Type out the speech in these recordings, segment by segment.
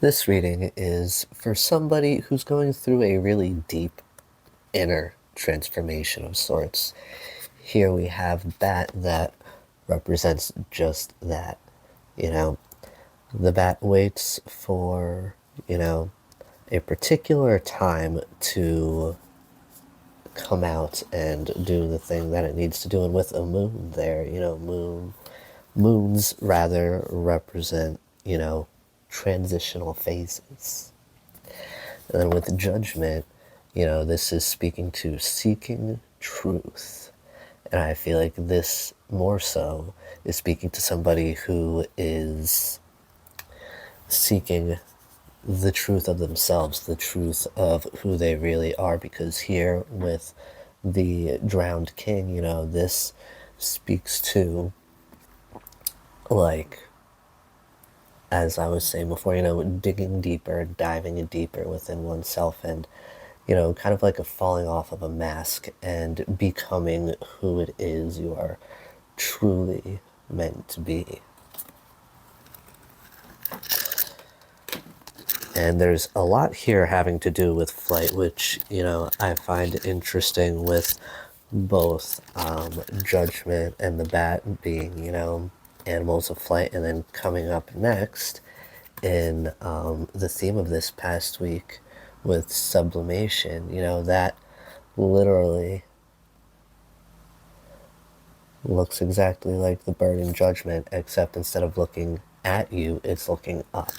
This reading is for somebody who's going through a really deep inner transformation of sorts. Here we have bat that represents just that. You know, the bat waits for, a particular time to come out and do the thing that it needs to do. And with a moon there, moons rather represent, transitional phases. And then with judgment, this is speaking to seeking truth. And I feel like this more so is speaking to somebody who is seeking the truth of themselves, the truth of who they really are. Because here with the drowned king, this speaks to, like, as I was saying before, digging deeper, diving deeper within oneself, and, kind of like a falling off of a mask and becoming who it is you are truly meant to be. And there's a lot here having to do with flight, which, I find interesting with both judgment and the bat being, animals of flight, and then coming up next in the theme of this past week with sublimation, that literally looks exactly like the bird in judgment, except instead of looking at you, it's looking up.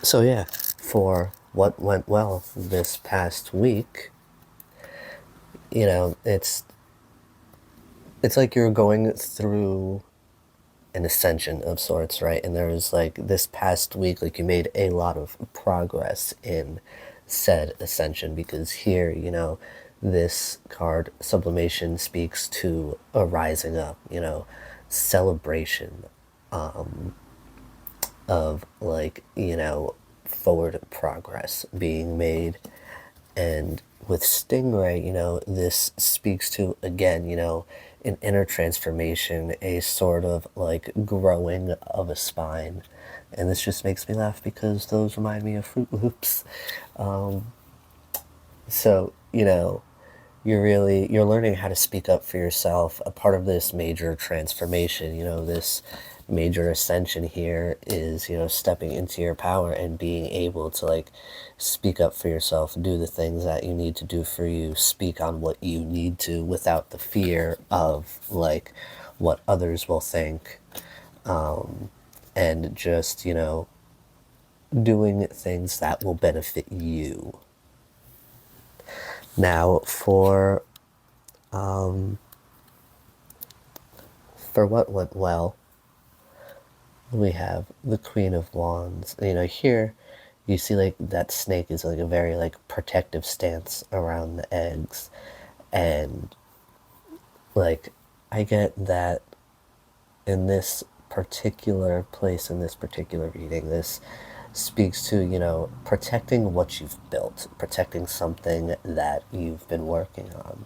So yeah, for what went well this past week, it's like you're going through an ascension of sorts, right? And there was like this past week, like you made a lot of progress in said ascension, because here, this card, sublimation, speaks to a rising up, celebration of, like, forward progress being made. And with Stingray, this speaks to, again, an inner transformation, a sort of like growing of a spine. And this just makes me laugh because those remind me of Fruit Loops. So, you're learning how to speak up for yourself. A part of this major transformation, this major ascension here is, stepping into your power and being able to, like, speak up for yourself, do the things that you need to do for you, speak on what you need to without the fear of, like, what others will think, and just, doing things that will benefit you. Now, for what went well, we have the Queen of Wands. Here you see, like, that snake is like a very, like, protective stance around the eggs. And, like, I get that in this particular place, in this particular reading, this speaks to, protecting what you've built, protecting something that you've been working on.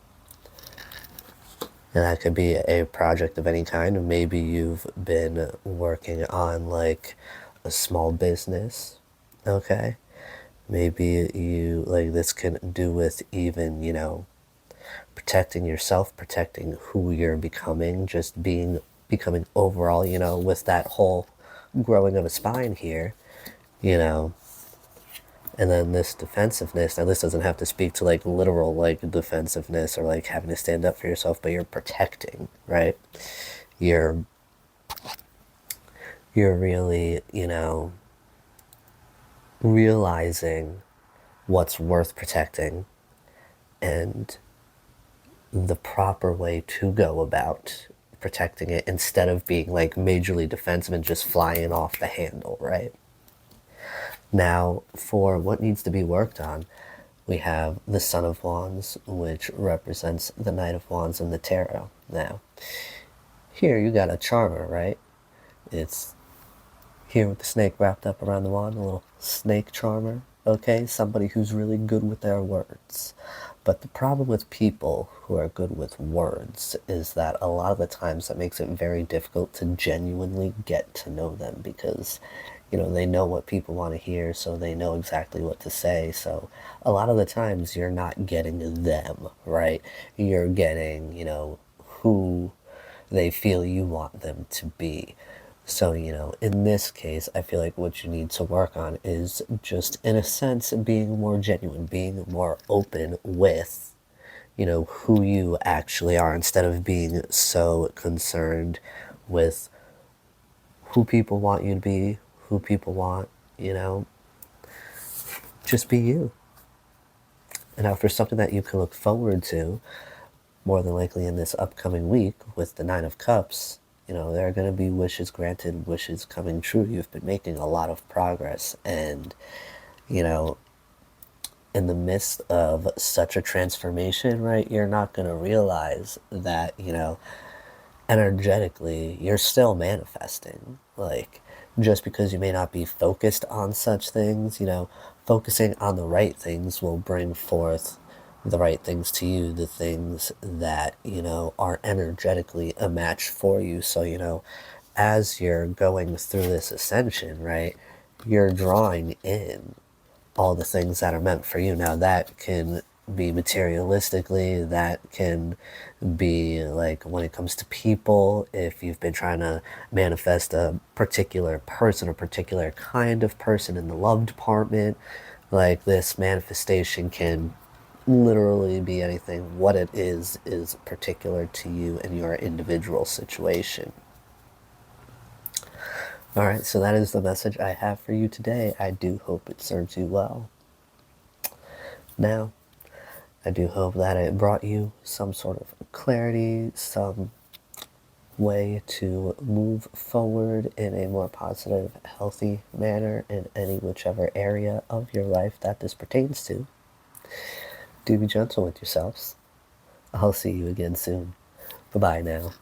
And that could be a project of any kind. Maybe you've been working on, like, a small business, okay? Maybe you, like, this can do with even, protecting yourself, protecting who you're becoming, just becoming overall, with that whole growing of a spine here, you know. And then this defensiveness, now this doesn't have to speak to, like, literal, like, defensiveness or, like, having to stand up for yourself, but you're protecting, right? You're really, realizing what's worth protecting and the proper way to go about protecting it, instead of being, like, majorly defensive and just flying off the handle, right? Now, for what needs to be worked on, we have the Son of Wands, which represents the Knight of Wands in the tarot. Now, here you got a charmer, right? It's here with the snake wrapped up around the wand, a little snake charmer, okay? Somebody who's really good with their words. But the problem with people who are good with words is that a lot of the times that makes it very difficult to genuinely get to know them because, they know what people want to hear, so they know exactly what to say. So a lot of the times you're not getting them, right? You're getting, who they feel you want them to be. So, in this case, I feel like what you need to work on is just, in a sense, being more genuine, being more open with, who you actually are instead of being so concerned with who people want you to be, who people want, you know, just be you. And now, for something that you can look forward to, more than likely in this upcoming week with the Nine of Cups, there are going to be wishes granted, wishes coming true. You've been making a lot of progress. And, you know, in the midst of such a transformation, right, you're not going to realize that, energetically, you're still manifesting. Like, just because you may not be focused on such things, focusing on the right things will bring forth the right things to you, the things that, are energetically a match for you. So, as you're going through this ascension, right, you're drawing in all the things that are meant for you. Now, that can be materialistically, that can be like when it comes to people, if you've been trying to manifest a particular person, a particular kind of person in the love department, like this manifestation can literally be anything. What it is particular to you and your individual situation. All right, so that is the message I have for you today. I do hope it serves you well. Now, I do hope that it brought you some sort of clarity, some way to move forward in a more positive, healthy manner in any whichever area of your life that this pertains to. Do be gentle with yourselves. I'll see you again soon. Bye-bye now.